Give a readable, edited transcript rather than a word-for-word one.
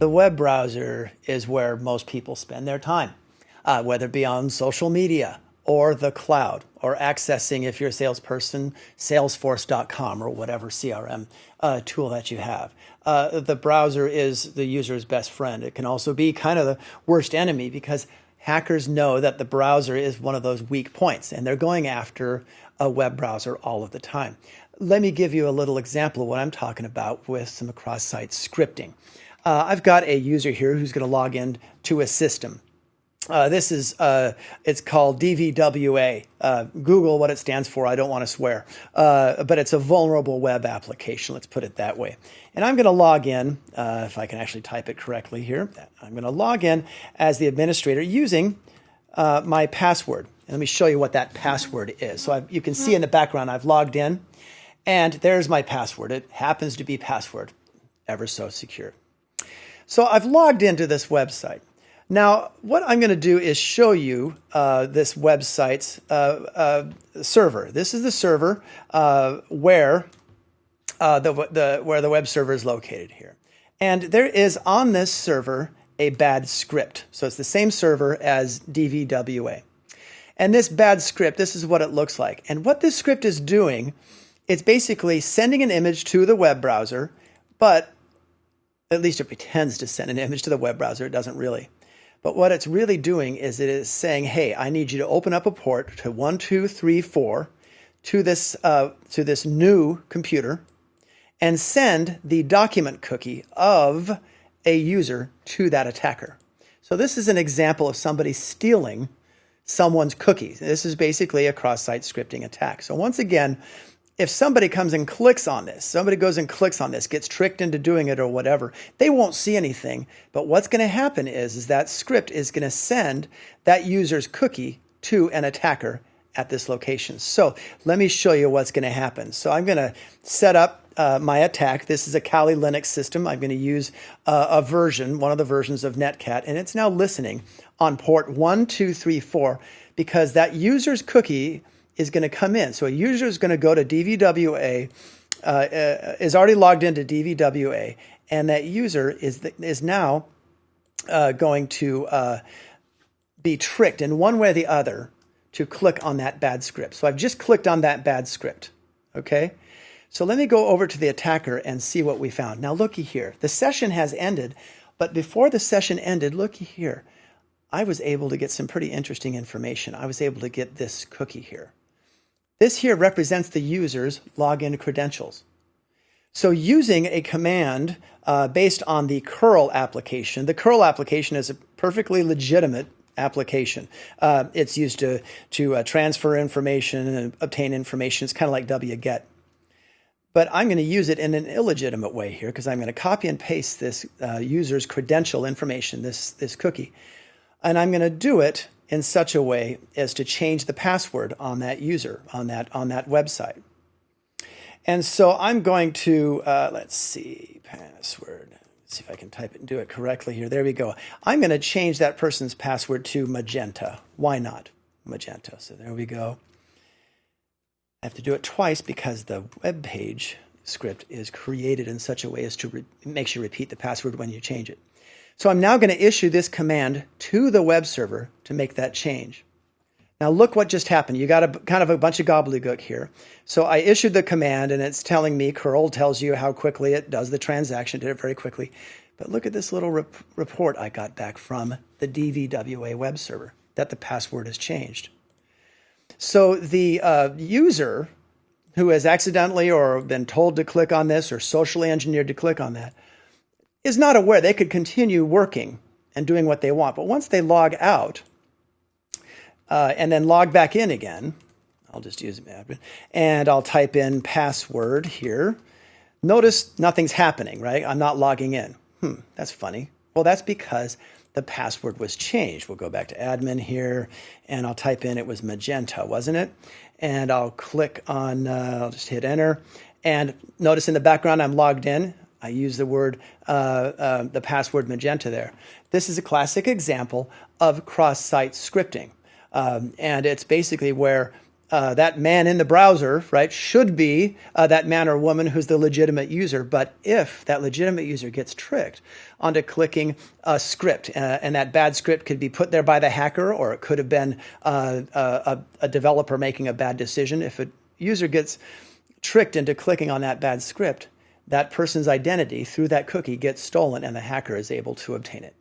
The web browser is where most people spend their time, whether it be on social media or the cloud or accessing, if you're a salesperson, salesforce.com or whatever CRM tool that you have. The browser is the user's best friend. It can also be kind of the worst enemy because hackers know that the browser is one of those weak points and they're going after a web browser all of the time. Let me give you a little example of what I'm talking about with some cross-site scripting. I've got a user here who's going to log in to a system. This is, it's called DVWA. Google what it stands for. I don't want to swear. But it's a vulnerable web application. Let's put it that way. And I'm going to log in, if I can actually type it correctly here. I'm going to log in as the administrator using my password. And let me show you what that password is. So you can see in the background I've logged in. And there's my password. It happens to be password, ever so secure. So I've logged into this website. Now, what I'm going to do is show you this website's server. This is the server where the web server is located here. And there is on this server a bad script. So it's the same server as DVWA. And this bad script, this is what it looks like. And what this script is doing, it's basically sending an image to the web browser, but at least it pretends to send an image to the web browser. It doesn't really. But what it's really doing is it is saying, hey, I need you to open up a port to 1234 to this new computer and send the document cookie of a user to that attacker. So this is an example of somebody stealing someone's cookies. This is basically a cross-site scripting attack. So once again, if somebody comes and clicks on this, somebody goes and clicks on this, gets tricked into doing it or whatever, they won't see anything. But what's going to happen is that script is going to send that user's cookie to an attacker at this location. So let me show you what's going to happen. So I'm going to set up my attack. This is a Kali Linux system. I'm going to use a version, one of the versions of Netcat, and it's now listening on port 1234 because that user's cookie is going to come in. So a user is going to go to DVWA, is already logged into DVWA, and that user is now going to be tricked in one way or the other to click on that bad script. So I've just clicked on that bad script, okay? So let me go over to the attacker and see what we found. Now looky here. The session has ended, but before the session ended, looky here. I was able to get some pretty interesting information. I was able to get this cookie here. This here represents the user's login credentials. So using a command based on the curl application, the curl application is a perfectly legitimate application. It's used to transfer information and obtain information. It's kind of like wget. But I'm going to use it in an illegitimate way here because I'm going to copy and paste this user's credential information, this cookie. And I'm going to do it in such a way as to change the password on that user, on that website. And so I'm going to, let's see, password. Let's see if I can type it and do it correctly here. There we go. I'm going to change that person's password to magenta. Why not? Magenta. So there we go. I have to do it twice because the web page script is created in such a way as to makes you repeat the password when you change it. So I'm now going to issue this command to the web server to make that change. Now look what just happened. You got kind of a bunch of gobbledygook here. So I issued the command and it's telling me, curl tells you how quickly it does the transaction, did it very quickly. But look at this little report I got back from the DVWA web server that the password has changed. So the user who has accidentally or been told to click on this or socially engineered to click on that is not aware. They could continue working and doing what they want. But once they log out and then log back in again, I'll just use admin, and I'll type in password here. Notice nothing's happening, right? I'm not logging in. That's funny. Well, that's because the password was changed. We'll go back to admin here, and I'll type in, it was magenta, wasn't it? And I'll click on, I'll just hit enter. And notice in the background, I'm logged in. I use the word, the password magenta there. This is a classic example of cross-site scripting. And it's basically where that man in the browser, right, should be that man or woman who's the legitimate user. But if that legitimate user gets tricked onto clicking a script, and that bad script could be put there by the hacker, or it could have been a developer making a bad decision. If a user gets tricked into clicking on that bad script, that person's identity through that cookie gets stolen and the hacker is able to obtain it.